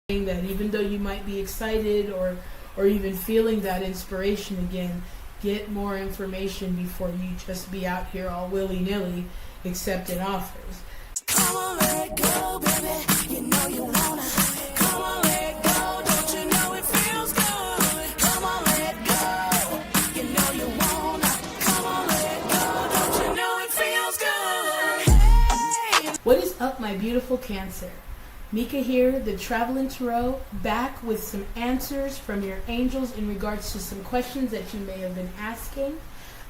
that even though you might be excited or even feeling that inspiration again, get more information before you just be out here all willy-nilly accepting offers. Come on, let go, baby. You know you wanna. Come on, let go. Don't you know it feels good? Come on, let go. You know you wanna. Come on, let go. Don't you know it feels good? Hey. What is up, my beautiful Cancer? Mika here, the Traveling Tarot, back with some answers from your angels in regards to some questions that you may have been asking.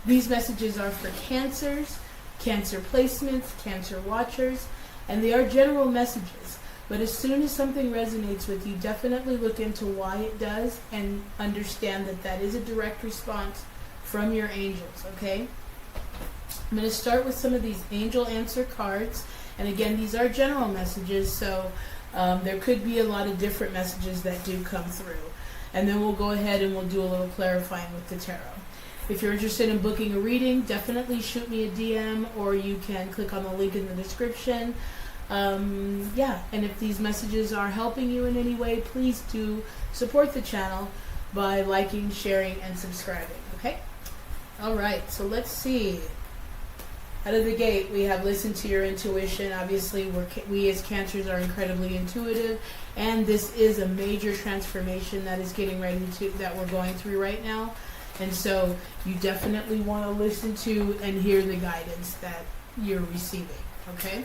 These messages are for Cancers, Cancer placements, Cancer watchers, and they are general messages. But as soon as something resonates with you, definitely look into why it does and understand that that is a direct response from your angels, okay? I'm going to start with some of these angel answer cards. And again, these are general messages, so there could be a lot of different messages that do come through. And then we'll go ahead and we'll do a little clarifying with the tarot. If you're interested in booking a reading, definitely shoot me a DM, or you can click on the link in the description. And if these messages are helping you in any way, please do support the channel by liking, sharing, and subscribing, okay? All right, so let's see. Out of the gate, we have listened to your intuition. Obviously, we as Cancers are incredibly intuitive, and this is a major transformation that is getting ready that we're going through right now. And so you definitely want to listen to and hear the guidance that you're receiving, okay?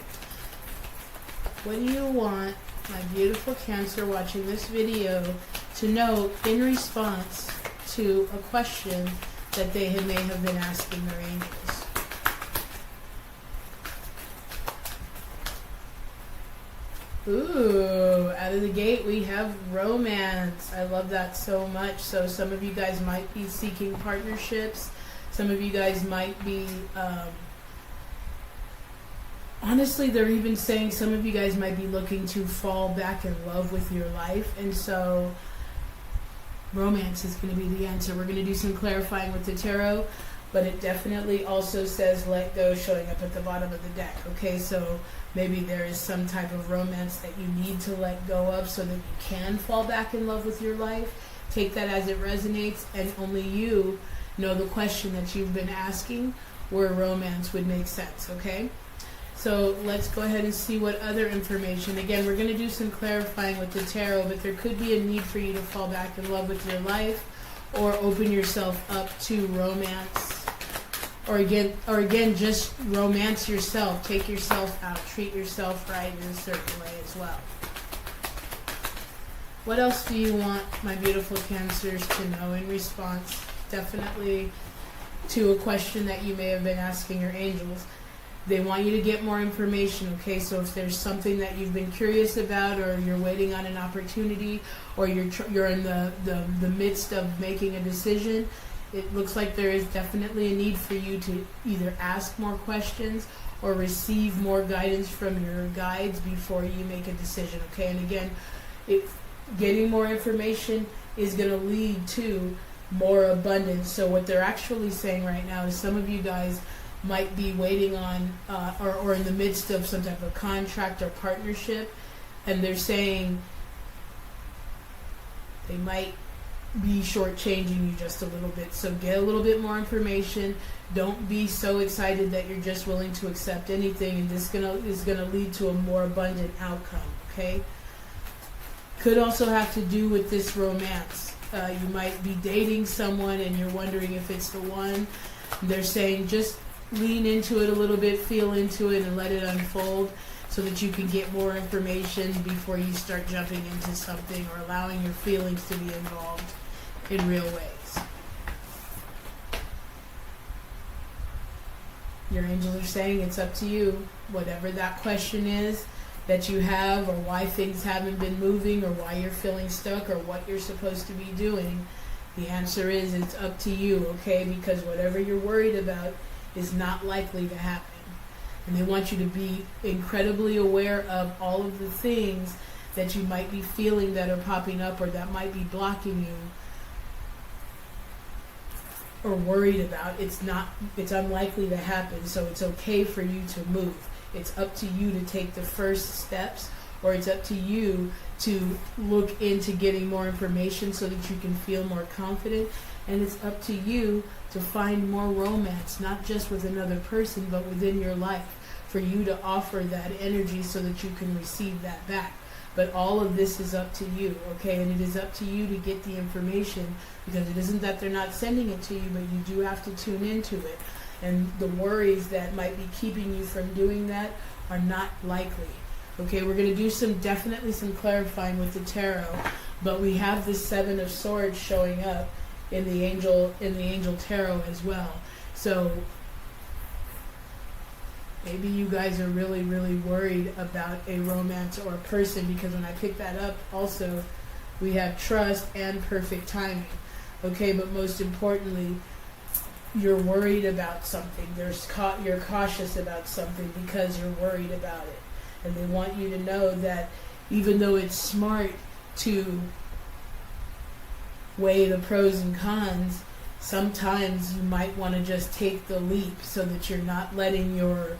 What do you want my beautiful Cancer watching this video to know in response to a question that they may have been asking their angels? Ooh, out of the gate we have romance. I love that so much. So some of you guys might be seeking partnerships. Some of you guys might be, honestly, they're even saying some of you guys might be looking to fall back in love with your life. And so romance is going to be the answer. We're going to do some clarifying with the tarot, but it definitely also says let go showing up at the bottom of the deck. Okay, so maybe there is some type of romance that you need to let go of so that you can fall back in love with your life. Take that as it resonates, and only you know the question that you've been asking where romance would make sense, okay? So let's go ahead and see what other information. Again, we're going to do some clarifying with the tarot, but there could be a need for you to fall back in love with your life or open yourself up to romance. Or again, just romance yourself. Take yourself out. Treat yourself right in a certain way as well. What else do you want my beautiful Cancers to know in response? Definitely to a question that you may have been asking your angels. They want you to get more information, okay? So if there's something that you've been curious about, or you're waiting on an opportunity, or you're in the midst of making a decision, it looks like there is definitely a need for you to either ask more questions or receive more guidance from your guides before you make a decision, okay? And again, getting more information is going to lead to more abundance. So what they're actually saying right now is some of you guys might be waiting on or in the midst of some type of contract or partnership, and they're saying they might be shortchanging you just a little bit. So get a little bit more information. Don't be so excited that you're just willing to accept anything, and this is gonna lead to a more abundant outcome, okay? Could also have to do with this romance. You might be dating someone and you're wondering if it's the one. They're saying just lean into it a little bit, feel into it, and let it unfold so that you can get more information before you start jumping into something or allowing your feelings to be involved in real ways. Your angels are saying it's up to you. Whatever that question is that you have, or why things haven't been moving, or why you're feeling stuck, or what you're supposed to be doing, the answer is it's up to you, okay? Because whatever you're worried about is not likely to happen. And they want you to be incredibly aware of all of the things that you might be feeling that are popping up or that might be blocking you or worried about. It's unlikely to happen, so it's okay for you to move. It's up to you to take the first steps or it's up to you to look into getting more information so that you can feel more confident. And it's up to you to find more romance, not just with another person, but within your life, for you to offer that energy so that you can receive that back. But all of this is up to you, okay? And it is up to you to get the information, because it isn't that they're not sending it to you, but you do have to tune into it. And the worries that might be keeping you from doing that are not likely. Okay, we're going to do definitely some clarifying with the tarot, but we have the Seven of Swords showing up in the angel tarot as well. So maybe you guys are really, really worried about a romance or a person, because when I pick that up also, we have trust and perfect timing. Okay, but most importantly, you're worried about something. You're cautious about something because you're worried about it. And they want you to know that even though it's smart to weigh the pros and cons, sometimes you might want to just take the leap so that you're not letting your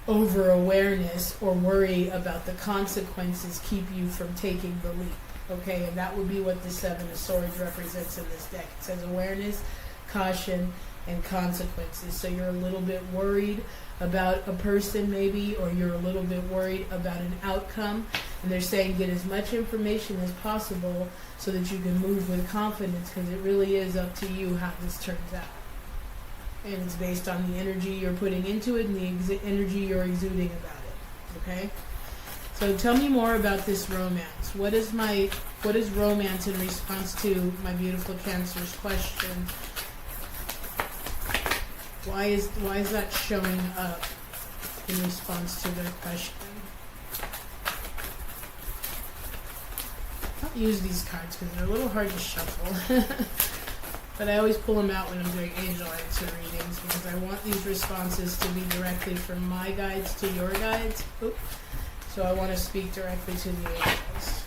over-awareness or worry about the consequences keep you from taking the leap. Okay, and that would be what the Seven of Swords represents in this deck. It says awareness, caution, and consequences. So you're a little bit worried about a person maybe, or you're a little bit worried about an outcome, and they're saying get as much information as possible so that you can move with confidence, because it really is up to you how this turns out. And it's based on the energy you're putting into it and the energy you're exuding about it. Okay? So tell me more about this romance. What is romance in response to my beautiful Cancer's question? Why is that showing up in response to their question? I'll use these cards because they're a little hard to shuffle. But I always pull them out when I'm doing angel answer readings, because I want these responses to be directly from my guides to your guides. Oop. So I want to speak directly to the angels.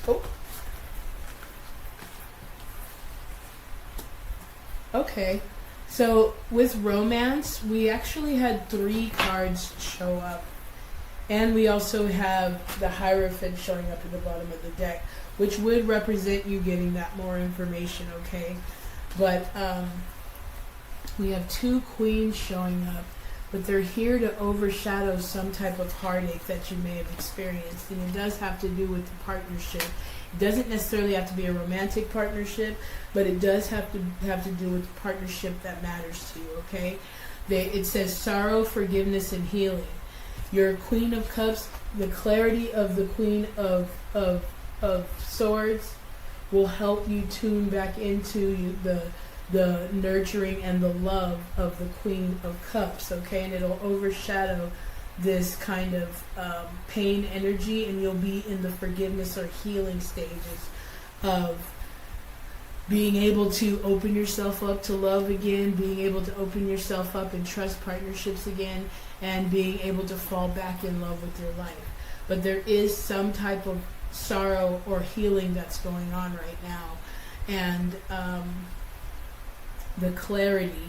Oh. Okay, so with romance, we actually had 3 cards show up. And we also have the Hierophant showing up at the bottom of the deck, which would represent you getting that more information, okay? But we have 2 Queens showing up, but they're here to overshadow some type of heartache that you may have experienced. And it does have to do with the partnership. It doesn't necessarily have to be a romantic partnership, but it does have to do with the partnership that matters to you, okay? It says sorrow, forgiveness, and healing. Your Queen of Cups, the clarity of the Queen of Swords will help you tune back into the nurturing and the love of the Queen of Cups, okay? And it'll overshadow this kind of pain energy, and you'll be in the forgiveness or healing stages of being able to open yourself up to love again, being able to open yourself up and trust partnerships again, and being able to fall back in love with your life. But there is some type of sorrow or healing that's going on right now, and the clarity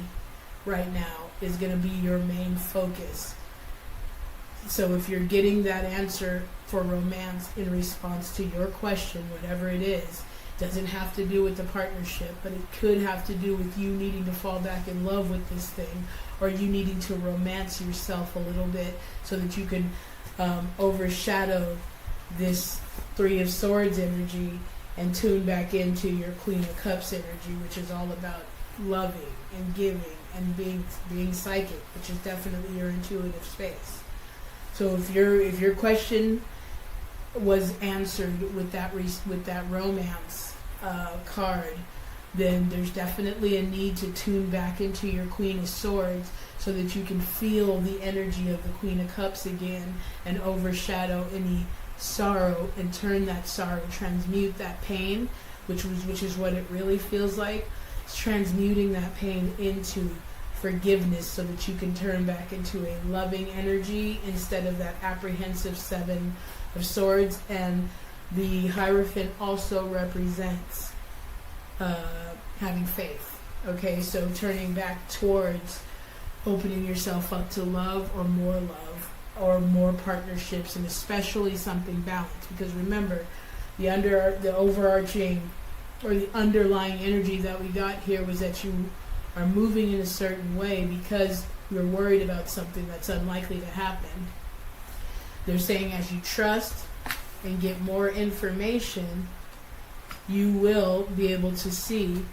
right now is going to be your main focus. So if you're getting that answer for romance in response to your question, whatever it is, doesn't have to do with the partnership, but it could have to do with you needing to fall back in love with this thing, or you needing to romance yourself a little bit so that you can overshadow this 3 of Swords energy and tune back into your Queen of Cups energy, which is all about loving and giving and being psychic, which is definitely your intuitive space. So if your question was answered with that romance card, then there's definitely a need to tune back into your Queen of Swords so that you can feel the energy of the Queen of Cups again and overshadow any sorrow and turn that sorrow, transmute that pain, which is what it really feels like. It's transmuting that pain into forgiveness so that you can turn back into a loving energy instead of that apprehensive 7 of Swords. And the Hierophant also represents having faith. Okay, so turning back towards opening yourself up to love or more love, or more partnerships, and especially something balanced. Because remember, the overarching or the underlying energy that we got here was that you are moving in a certain way because you're worried about something that's unlikely to happen. They're saying as you trust and get more information, you will be able to see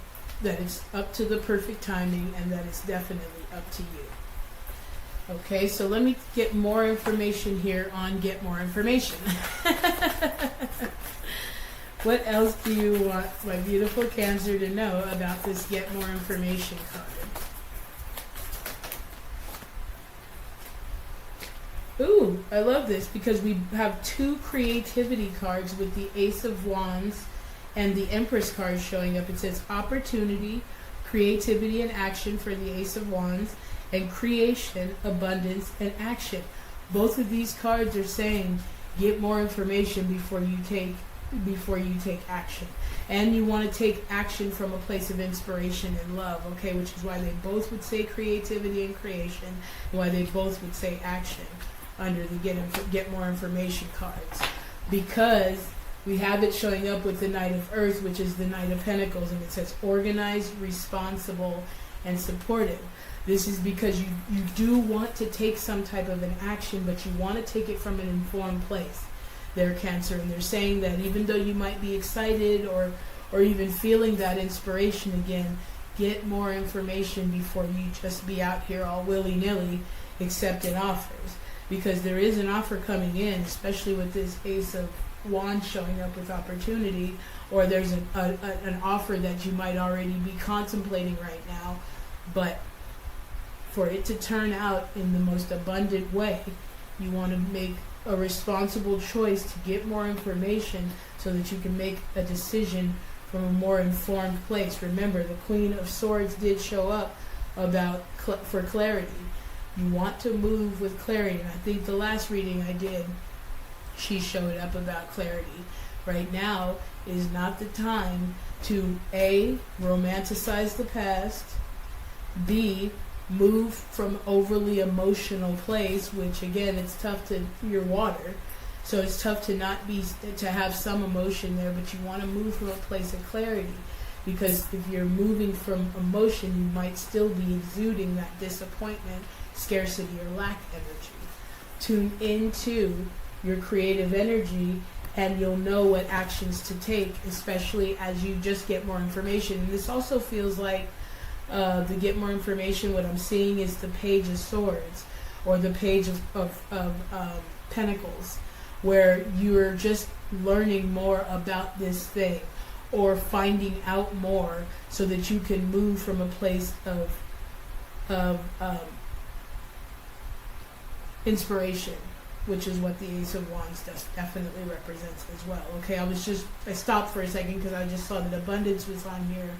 that it's up to the perfect timing and that it's definitely up to you. Okay, so let me get more information here on Get More Information. What else do you want my beautiful Cancer to know about this Get More Information card? Ooh, I love this because we have two creativity cards with the Ace of Wands and the Empress card showing up. It says opportunity, creativity, and action for the Ace of Wands, and creation, abundance, and action. Both of these cards are saying get more information before you take action. And you want to take action from a place of inspiration and love, okay, which is why they both would say creativity and creation, and why they both would say action under the Get More Information cards. Because we have it showing up with the Knight of Earth, which is the Knight of Pentacles, and it says organized, responsible, and supportive. This is because you do want to take some type of an action, but you want to take it from an informed place. They're Cancer, and they're saying that even though you might be excited or even feeling that inspiration again, get more information before you just be out here all willy-nilly accepting offers. Because there is an offer coming in, especially with this Ace of Wands showing up with opportunity, or there's an offer that you might already be contemplating right now, but for it to turn out in the most abundant way, you want to make a responsible choice to get more information so that you can make a decision from a more informed place. Remember, the Queen of Swords did show up for clarity. You want to move with clarity. And I think the last reading I did, she showed up about clarity. Right now is not the time to A, romanticize the past, B, move from overly emotional place, which again, it's tough to, you're water, so it's tough to have some emotion there, but you want to move from a place of clarity, because if you're moving from emotion, you might still be exuding that disappointment, scarcity, or lack energy. Tune into your creative energy and you'll know what actions to take, especially as you just get more information. And this also feels like the Get More Information, what I'm seeing is the Page of Swords or the Page of Pentacles, where you're just learning more about this thing or finding out more so that you can move from a place of inspiration, which is what the Ace of Wands definitely represents as well. Okay, I stopped for a second because I just saw that abundance was on here,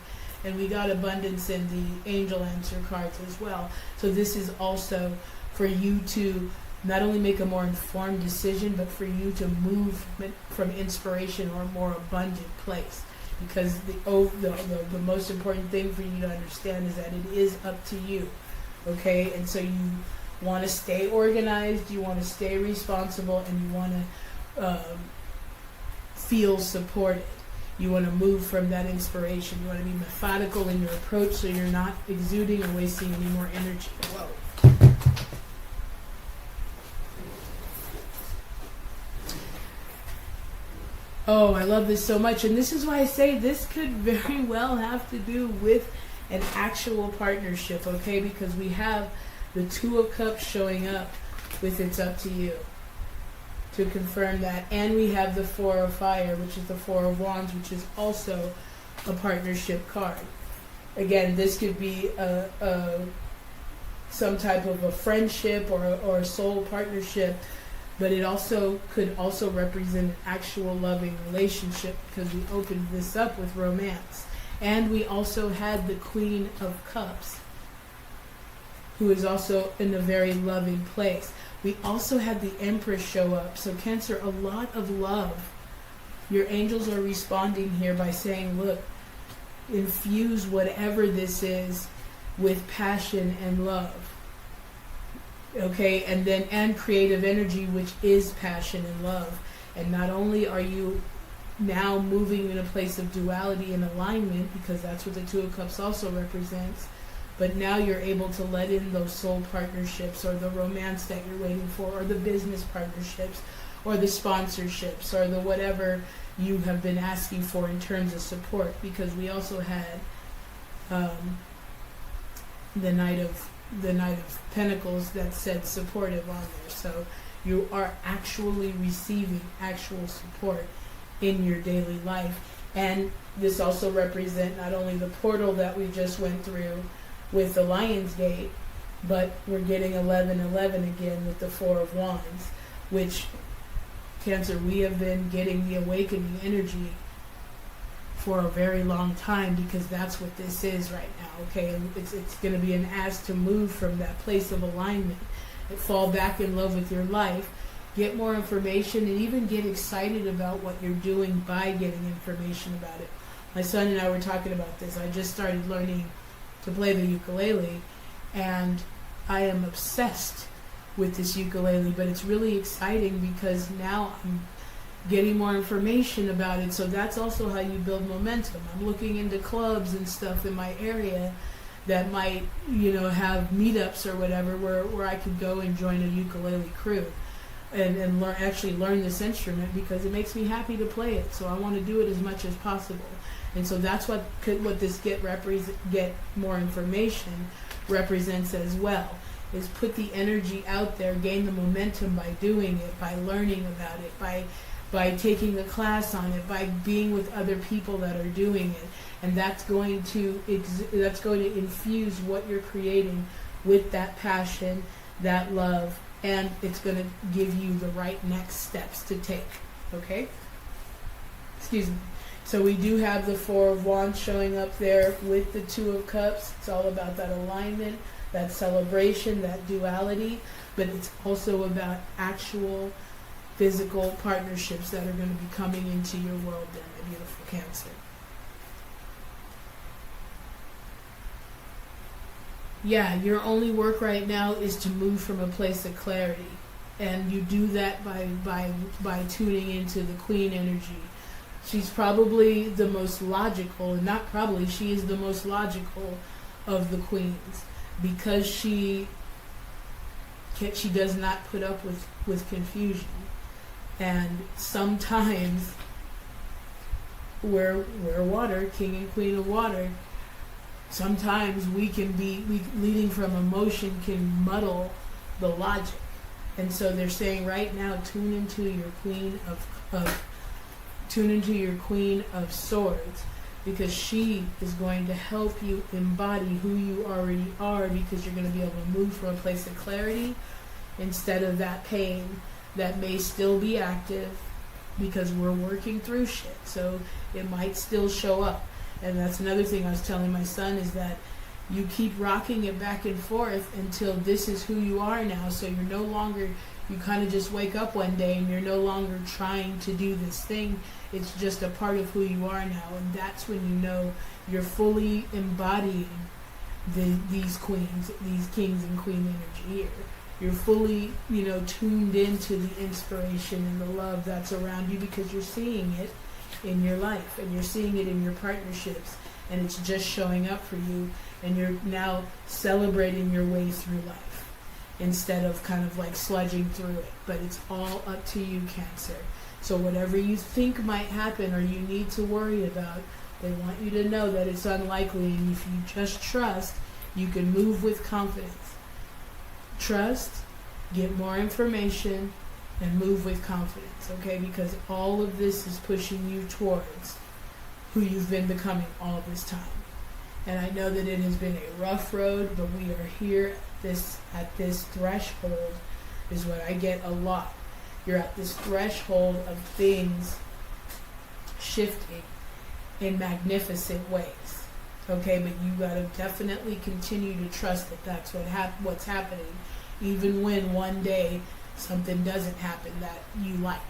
and we got abundance in the angel answer cards as well. So this is also for you to not only make a more informed decision, but for you to move from inspiration or a more abundant place. Because the most important thing for you to understand is that it is up to you. Okay, and so you want to stay organized, you want to stay responsible, and you want to feel supported. You want to move from that inspiration. You want to be methodical in your approach so you're not exuding or wasting any more energy. Whoa. Oh, I love this so much. And this is why I say this could very well have to do with an actual partnership, okay? Because we have the Two of Cups showing up with It's Up to You to confirm that. And we have the Four of Fire, which is the Four of Wands, which is also a partnership card. Again, this could be some type of a friendship or a soul partnership, but it also could also represent an actual loving relationship, because we opened this up with romance. And we also had the Queen of Cups, who is also in a very loving place. We also had the Empress show up. So Cancer, a lot of love. Your angels are responding here by saying, look, infuse whatever this is with passion and love. Okay, and creative energy, which is passion and love. And not only are you now moving in a place of duality and alignment, because that's what the Two of Cups also represents, but now you're able to let in those soul partnerships, or the romance that you're waiting for, or the business partnerships, or the sponsorships, or the whatever you have been asking for in terms of support. Because we also had the Knight of Pentacles that said supportive on there. So you are actually receiving actual support in your daily life. And this also represents not only the portal that we just went through with the Lion's Gate, but we're getting 1111 again with the Four of Wands, which, Cancer, we have been getting the awakening energy for a very long time, because that's what this is right now. Okay, and it's going to be an ask to move from that place of alignment, fall back in love with your life, get more information, and even get excited about what you're doing by getting information about it. My son and I were talking about this. I just started learning to play the ukulele, and I am obsessed with this ukulele, but it's really exciting because now I'm getting more information about it. So that's also how you build momentum. I'm looking into clubs and stuff in my area that might, have meetups or whatever, where I could go and join a ukulele crew and learn this instrument, because it makes me happy to play it. So I want to do it as much as possible. And so that's what this get more information represents as well, is put the energy out there, gain the momentum by doing it, by learning about it, by taking a class on it, by being with other people that are doing it. And that's going to infuse what you're creating with that passion, that love, and it's going to give you the right next steps to take. Okay? Excuse me. So we do have the Four of Wands showing up there with the Two of Cups. It's all about that alignment, that celebration, that duality, but it's also about actual physical partnerships that are going to be coming into your world then, my beautiful Cancer. Yeah, your only work right now is to move from a place of clarity. And you do that by tuning into the Queen energy. She's probably the most logical, and not probably, she is the most logical of the queens, because she does not put up with confusion. And sometimes we're water, king and queen of water. Sometimes we leading from emotion can muddle the logic. And so they're saying right now, tune into your Queen of Swords, because she is going to help you embody who you already are, because you're going to be able to move from a place of clarity instead of that pain that may still be active, because we're working through shit. So it might still show up. And that's another thing I was telling my son, is that you keep rocking it back and forth until this is who you are now. So you're no longer, you kind of just wake up one day and you're no longer trying to do this thing. It's just a part of who you are now. And that's when you know you're fully embodying these queens, these kings and queen energy here. You're fully, tuned into the inspiration and the love that's around you, because you're seeing it in your life and you're seeing it in your partnerships, and it's just showing up for you, and you're now celebrating your way through life instead of kind of like sludging through it. But it's all up to you, Cancer. So whatever you think might happen or you need to worry about, they want you to know that it's unlikely, and if you just trust, you can move with confidence. Trust, get more information, and move with confidence, okay? Because all of this is pushing you towards who you've been becoming all this time. And I know that it has been a rough road, but we are here at this threshold, is what I get a lot. You're at this threshold of things shifting in magnificent ways, okay? But you got to definitely continue to trust that that's what's happening, even when one day something doesn't happen that you like.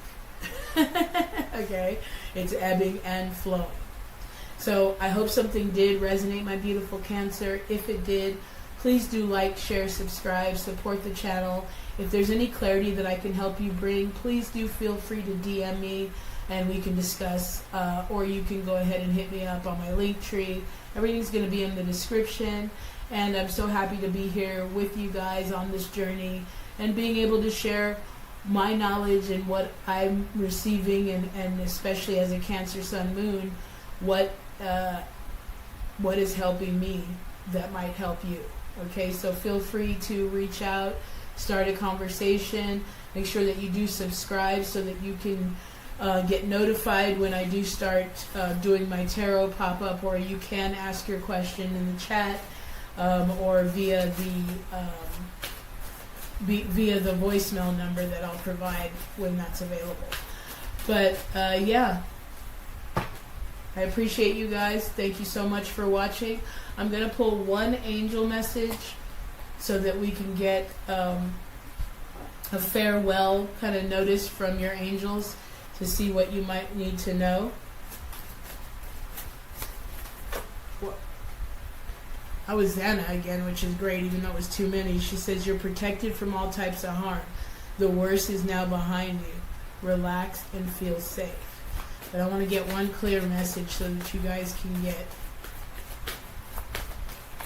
Okay? It's ebbing and flowing. So I hope something did resonate, my beautiful Cancer. If it did, Please do like, share, subscribe, support the channel. If there's any clarity that I can help you bring, please do feel free to DM me and we can discuss, or you can go ahead and hit me up on my link tree. Everything's going to be in the description, and I'm so happy to be here with you guys on this journey and being able to share my knowledge and what I'm receiving, and especially as a Cancer Sun Moon, what is helping me that might help you. Okay, so feel free to reach out, start a conversation. Make sure that you do subscribe so that you can get notified when I do start doing my tarot pop-up, or you can ask your question in the chat, or via the voicemail number that I'll provide when that's available. But yeah, I appreciate you guys. Thank you so much for watching. I'm going to pull one angel message so that we can get a farewell kind of notice from your angels to see what you might need to know. I was Xana again, which is great, even though it was too many. She says, you're protected from all types of harm. The worst is now behind you. Relax and feel safe. But I want to get one clear message so that you guys can get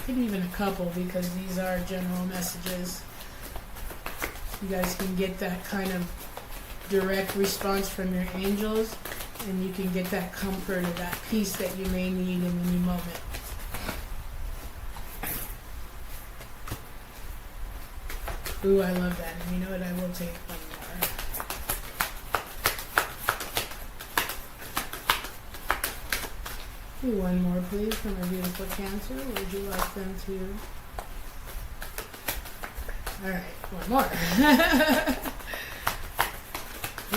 maybe even a couple, because these are general messages. You guys can get that kind of direct response from your angels, and you can get that comfort or that peace that you may need in any moment. Ooh, I love that. And you know what? I will take one more. Ooh, one more, please, from our beautiful Cancer. Would you like them to? All right, one more.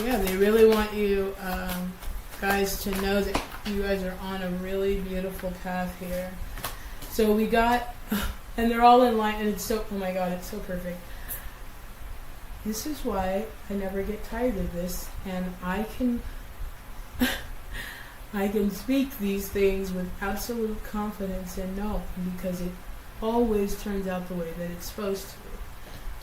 Yeah, they really want you guys to know that you guys are on a really beautiful path here. So we got, and they're all in line, and it's so, oh my God, it's so perfect. This is why I never get tired of this, and I can speak these things with absolute confidence and know, because it always turns out the way that it's supposed to.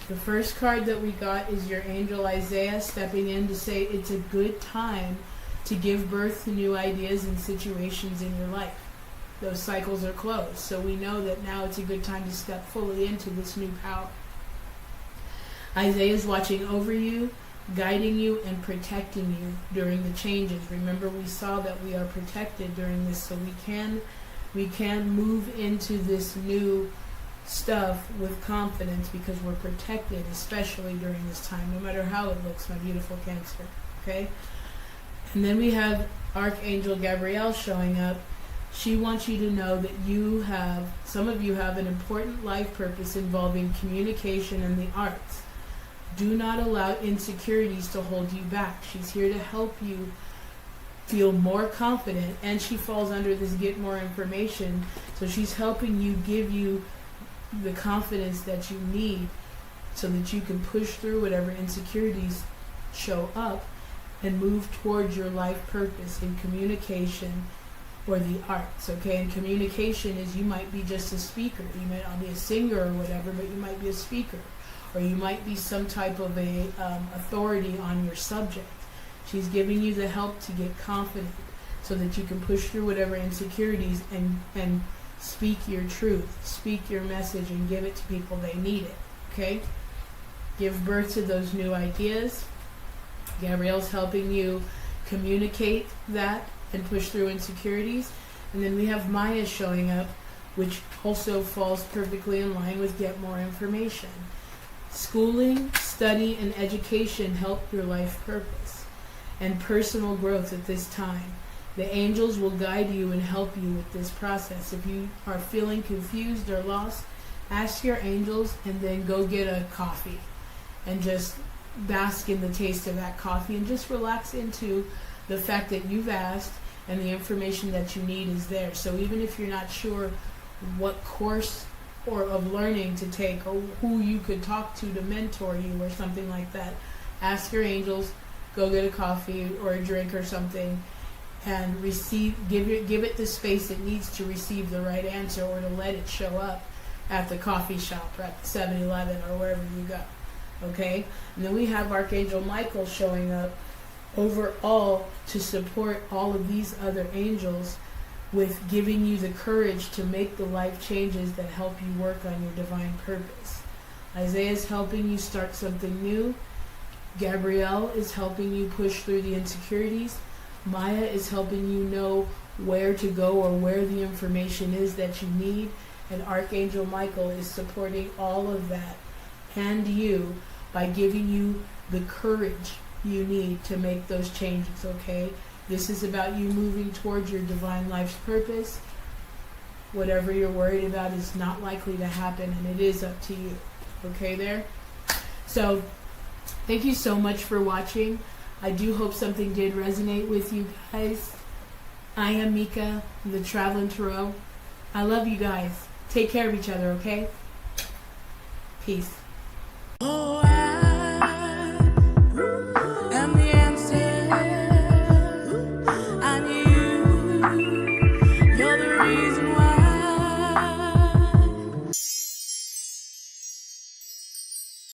The first card that we got is your angel Isaiah stepping in to say it's a good time to give birth to new ideas and situations in your life. Those cycles are closed, so we know that now it's a good time to step fully into this new power. Isaiah is watching over you, guiding you, and protecting you during the changes. Remember, we saw that we are protected during this, so we can move into this new stuff with confidence because we're protected, especially during this time, no matter how it looks, my beautiful Cancer. Okay? And then we have Archangel Gabrielle showing up. She wants you to know that some of you have an important life purpose involving communication and the arts. Do not allow insecurities to hold you back. She's here to help you feel more confident, and she falls under this get more information. So she's helping you, give you the confidence that you need so that you can push through whatever insecurities show up and move towards your life purpose in communication or the arts. Okay, and communication is, you might be just a speaker. You might not be a singer or whatever, but you might be a speaker. Or you might be some type of a authority on your subject. She's giving you the help to get confident so that you can push through whatever insecurities and speak your truth, speak your message, and give it to people. They need it. Okay? Give birth to those new ideas. Gabrielle's helping you communicate that and push through insecurities. And then we have Maya showing up, which also falls perfectly in line with get more information. Schooling, study, and education help your life purpose and personal growth at this time. The angels will guide you and help you with this process. If you are feeling confused or lost, ask your angels and then go get a coffee and just bask in the taste of that coffee and just relax into the fact that you've asked and the information that you need is there. So even if you're not sure what course or of learning to take, or who you could talk to mentor you or something like that, ask your angels, go get a coffee or a drink or something, and give it the space it needs to receive the right answer or to let it show up. at the coffee shop or at the 7-Eleven or wherever you go. Okay? And then we have Archangel Michael showing up overall to support all of these other angels with giving you the courage to make the life changes that help you work on your divine purpose. Isaiah is helping you start something new. Gabrielle is helping you push through the insecurities. Maya is helping you know where to go or where the information is that you need. And Archangel Michael is supporting all of that and you by giving you the courage you need to make those changes, okay? This is about you moving towards your divine life's purpose. Whatever you're worried about is not likely to happen, and it is up to you. Okay there? So, thank you so much for watching. I do hope something did resonate with you guys. I am Mika, the Traveling Tarot. I love you guys. Take care of each other, okay? Peace.